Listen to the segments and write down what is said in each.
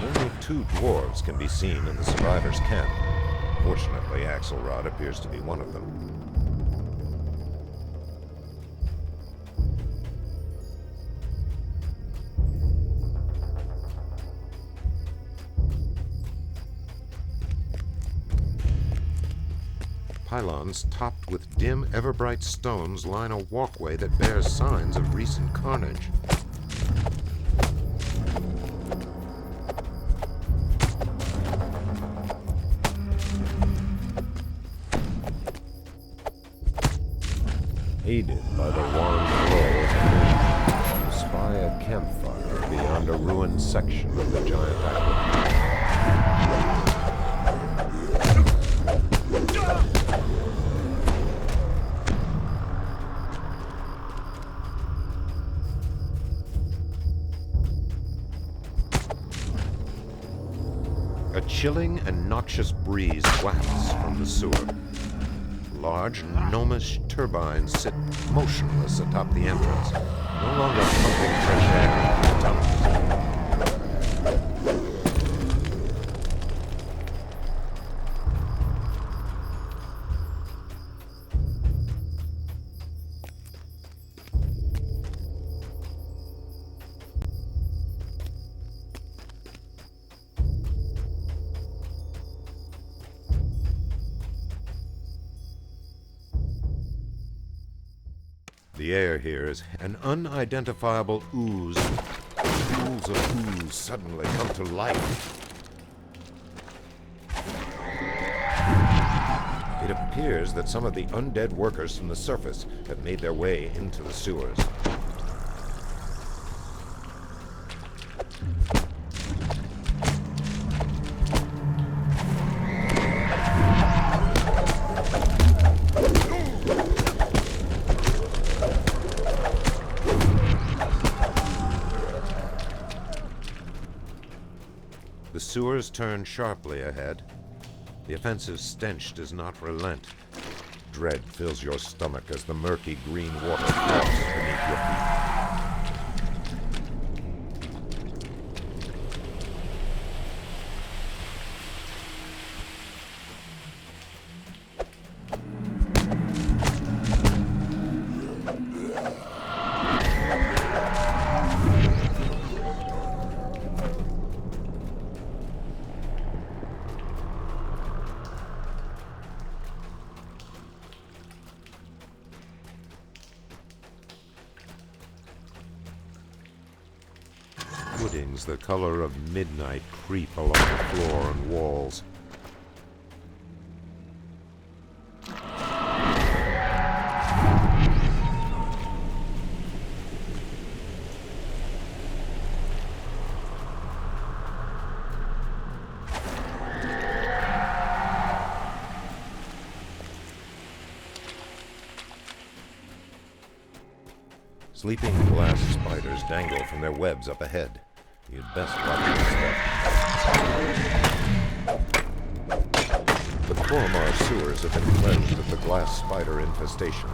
Only two dwarves can be seen in the survivors' camp. Fortunately, Axelrod appears to be one of them. Pylons topped with dim, ever-bright stones line a walkway that bears signs of recent carnage. Aided by the wan glow of the moon, you spy a campfire beyond a ruined section of the giant aqueduct. A chilling and noxious breeze wafts from the sewer. Large, gnomish turbines sit motionless atop the entrance, no longer pumping fresh air into the tunnels. The air here is an unidentifiable ooze. Pools of ooze suddenly come to life. It appears that some of the undead workers from the surface have made their way into the sewers. The sewers turn sharply ahead. The offensive stench does not relent. Dread fills your stomach as the murky green water falls beneath your feet. Puddings the color of midnight creep along the floor and walls. Sleeping glass spiders dangle from their webs up ahead. You'd best watch your step. The Korromar sewers have been cleansed of the glass spider infestation.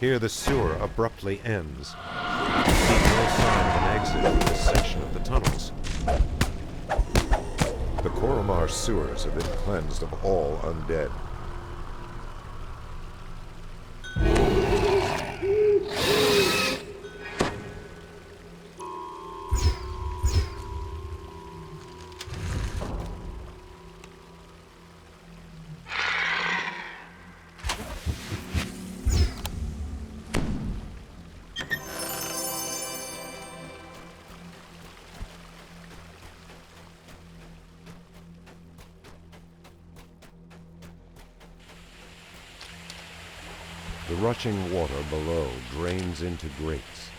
Here the sewer abruptly ends. You see no sign of an exit from this section of the tunnels. The Korromar sewers have been cleansed of all undead. The rushing water below drains into grates,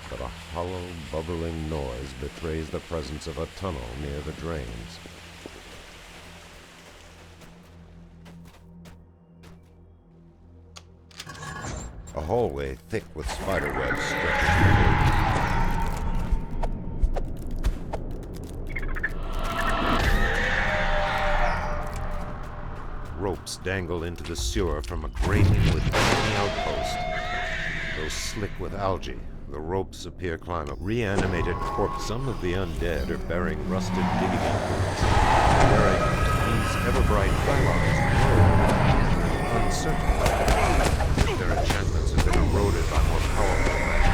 but a hollow, bubbling noise betrays the presence of a tunnel near the drains. hallway thick with spider webs stretches before you. Ropes dangle into the sewer from a grating within the outpost. Though slick with algae, the ropes appear climbable. Reanimated corpses. Some of the undead are bearing rusted digging implements, wearing these ever-bright flowers. Uncertain if their enchantments have been eroded by more powerful magic.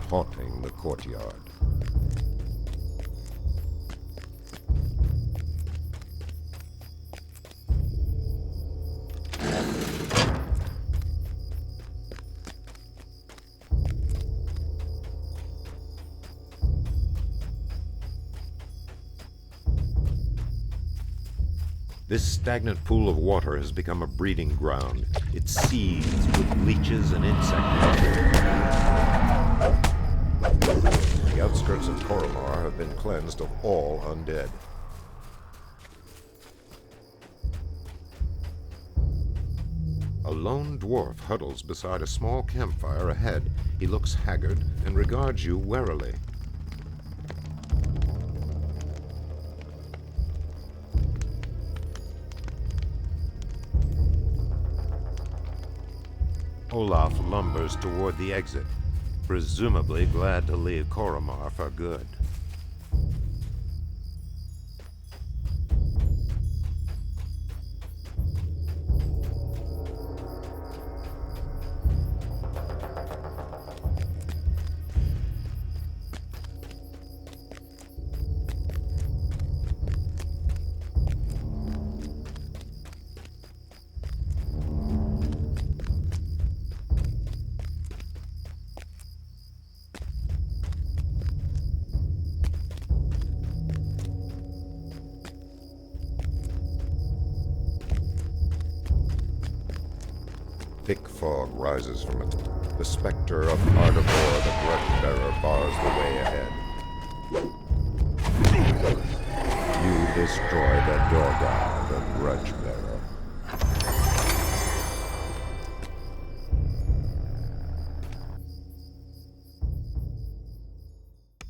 Haunting the courtyard. This stagnant pool of water has become a breeding ground. It seethes with leeches and insects. The outskirts of Korromar have been cleansed of all undead. A lone dwarf huddles beside a small campfire ahead. He looks haggard and regards you warily. Olaf lumbers toward the exit, presumably glad to leave Korromar for good. Thick fog rises from it. The specter of Ardivor, the Grudge-bearer, bars the way ahead. You destroy the Dorgar, the Grudge-bearer.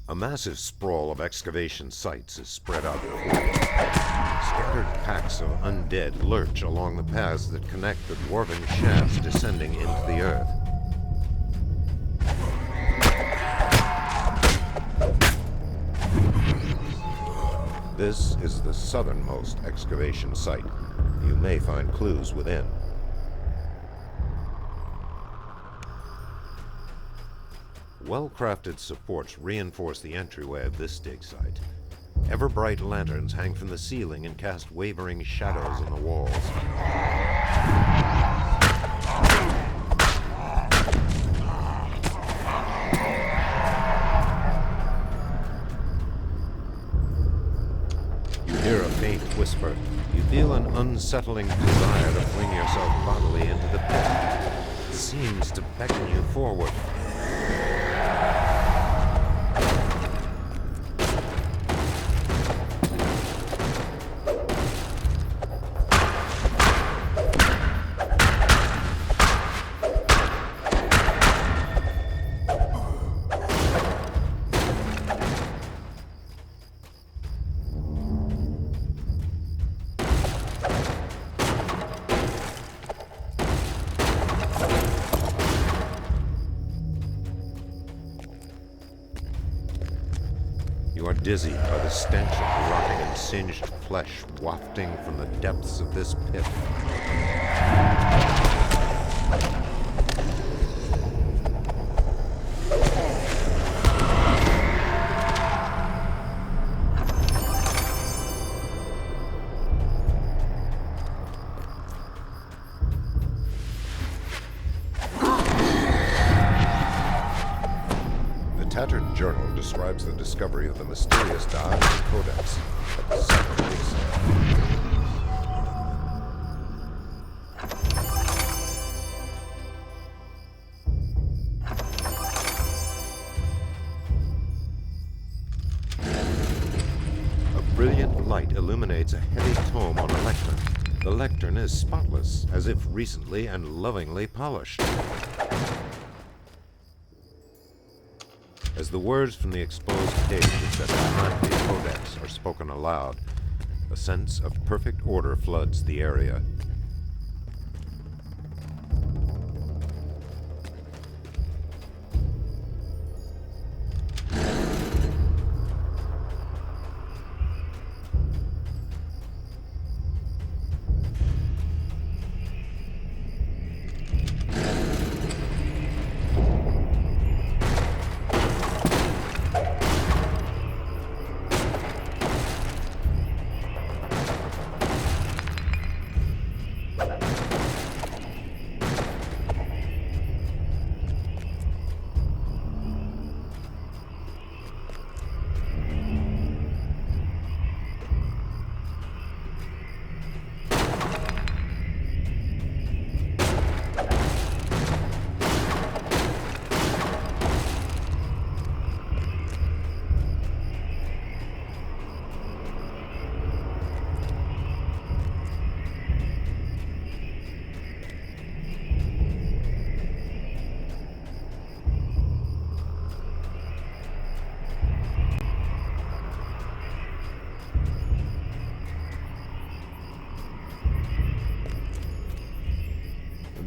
A massive sprawl of excavation sites is spread out before you. Scattered packs of undead lurch along the paths that connect the dwarven shafts descending into the earth. This is the southernmost excavation site. You may find clues within. Well-crafted supports reinforce the entryway of this dig site. Ever-bright lanterns hang from the ceiling and cast wavering shadows on the walls. You hear a faint whisper. You feel an unsettling desire to fling yourself bodily into the pit. It seems to beckon you forward. You are dizzied by the stench of rotting and singed flesh wafting from the depths of this pit. The tattered journal describes the discovery of the mysterious dial codex at the second dig site. A brilliant light illuminates a heavy tome on a lectern. The lectern is spotless, as if recently and lovingly polished. As the words from the exposed pages that behind the codex are spoken aloud, a sense of perfect order floods the area.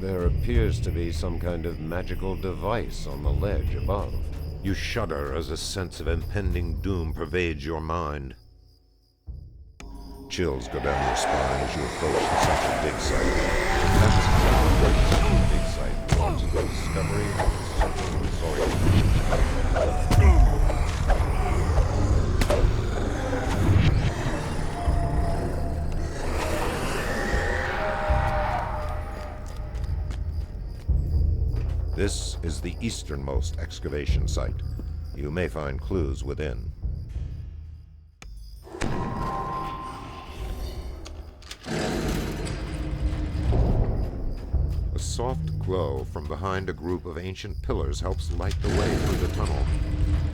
There appears to be some kind of magical device on the ledge above. You shudder as a sense of impending doom pervades your mind. Chills go down your spine as you approach the central dig site. The dig site leads to the discovery of a central resort. This is the easternmost excavation site. You may find clues within. A soft glow from behind a group of ancient pillars helps light the way through the tunnel.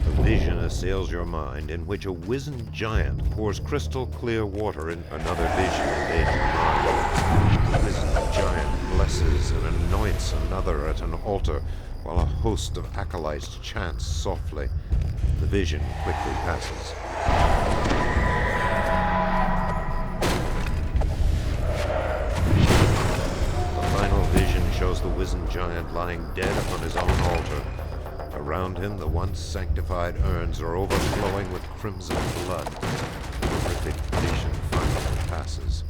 A vision assails your mind in which a wizened giant pours crystal clear water in. Another vision invades your mind. The wizened giant blesses and anoints another at an altar, while a host of acolytes chants softly. The vision quickly passes. The final vision shows the wizened giant lying dead upon his own altar. Around him, the once sanctified urns are overflowing with crimson blood. The horrific vision finally passes.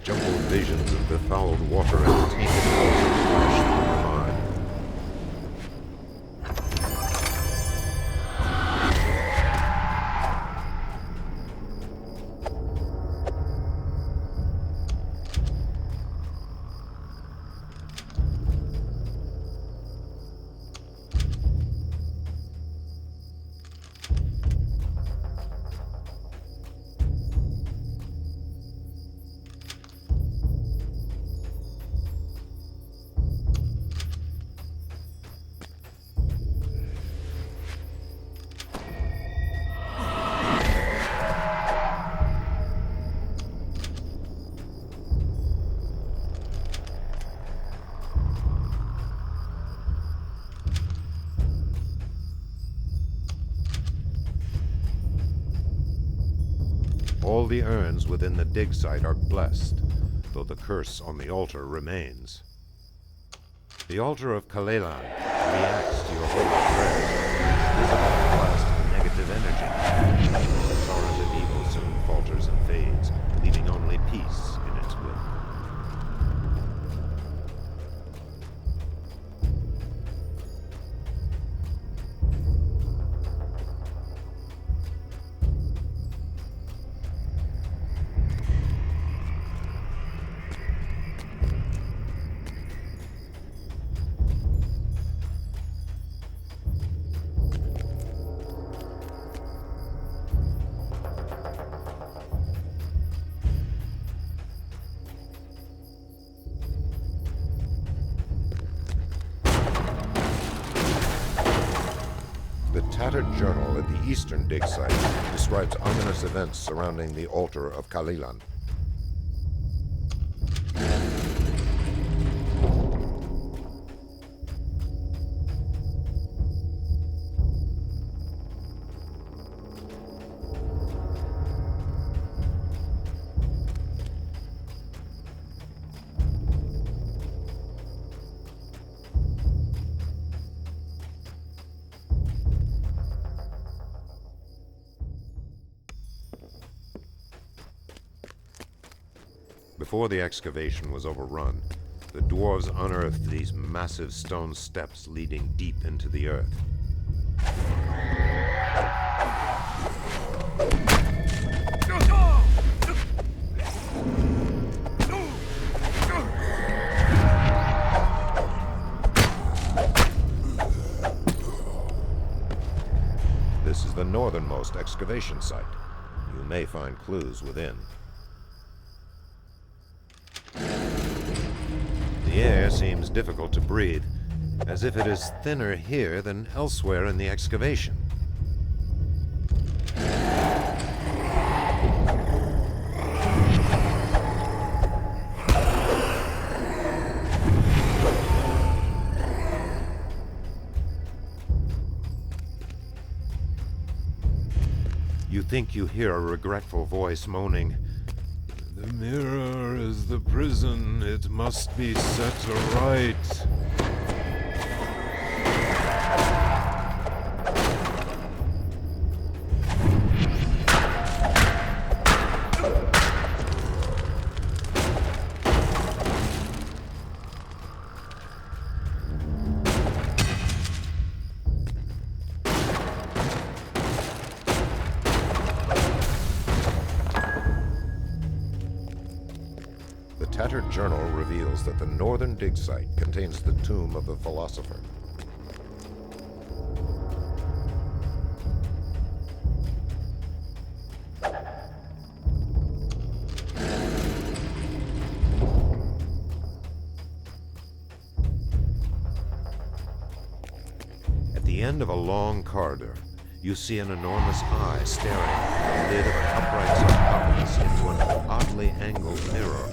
Jumbled visions of befouled water and tainted altars flash through your mind. All the urns within the dig site are blessed. though the curse on the altar remains. The altar of Kalelan reacts to your holy prayers, visibly blasting negative energy. The torrent of evil soon falters and fades, leaving only peace in its wake. The tattered journal at the eastern dig site describes ominous events surrounding the altar of Kalilan. Before the excavation was overrun, the dwarves unearthed these massive stone steps leading deep into the earth. This is the northernmost excavation site. You may find clues within. The air seems difficult to breathe, as if it is thinner here than elsewhere in the excavation. You think you hear a regretful voice moaning, "The mirror is the prison. It must be set right." The tattered journal reveals that the northern dig site contains the tomb of the philosopher. At the end of a long corridor, you see an enormous eye staring through the lid of an upright sarcophagus into an oddly angled mirror.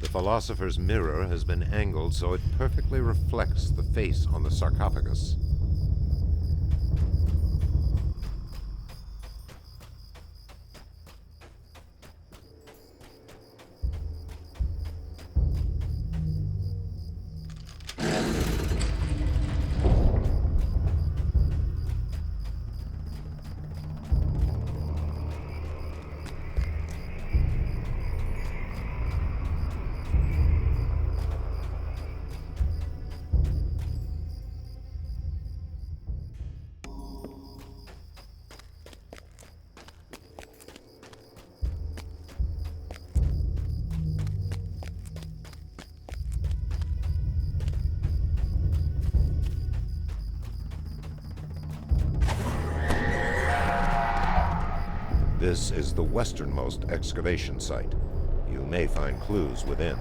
The philosopher's mirror has been angled so it perfectly reflects the face on the sarcophagus. This is the westernmost excavation site. You may find clues within.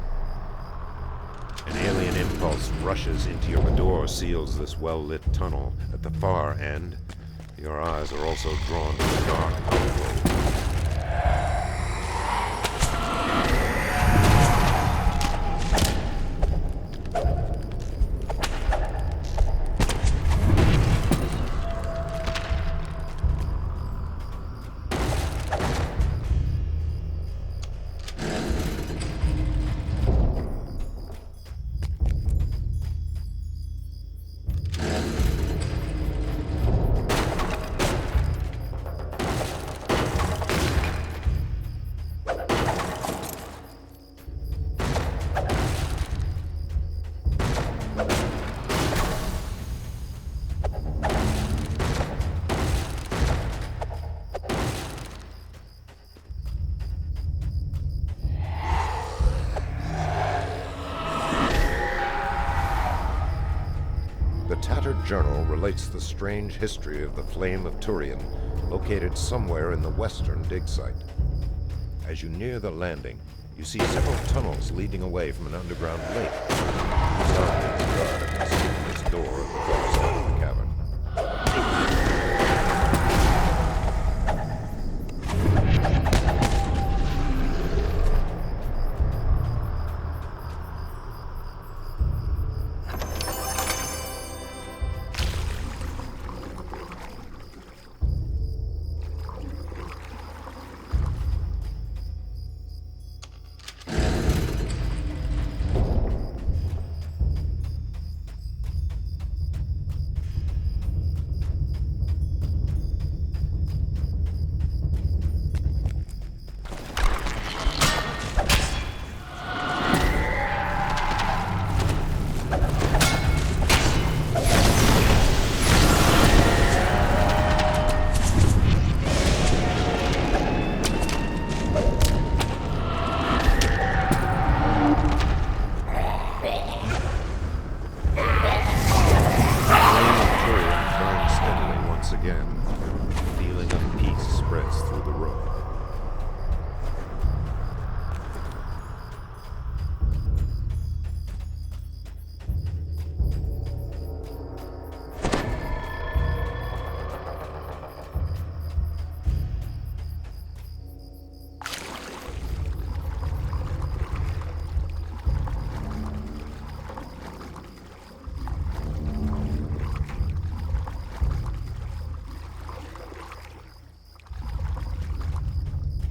An alien impulse rushes into you. A door seals this well-lit tunnel. At the far end, your eyes are also drawn to the dark outward. tattered journal relates the strange history of the Flame of Turian, located somewhere in the western dig site. As you near the landing, you see several tunnels leading away from an underground lake. Sounding the guard at the mysterious door at the far side of the cavern.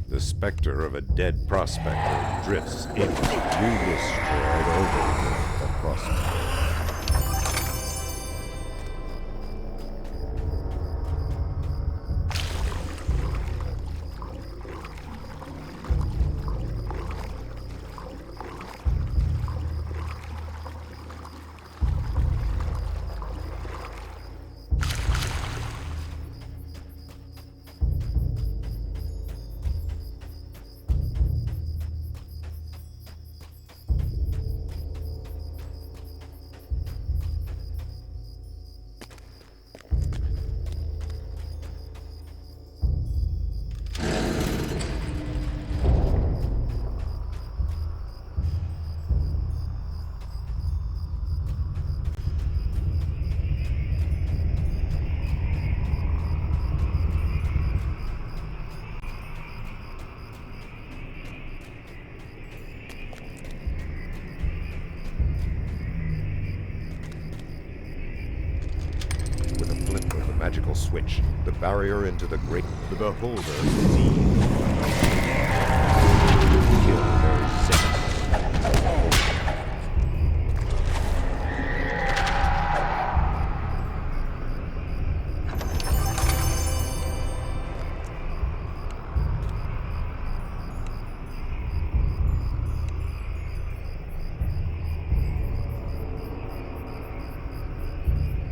The specter of a dead prospector drifts in. You destroyed over the prospector. Magical switch, the barrier into the great... The beholder sees.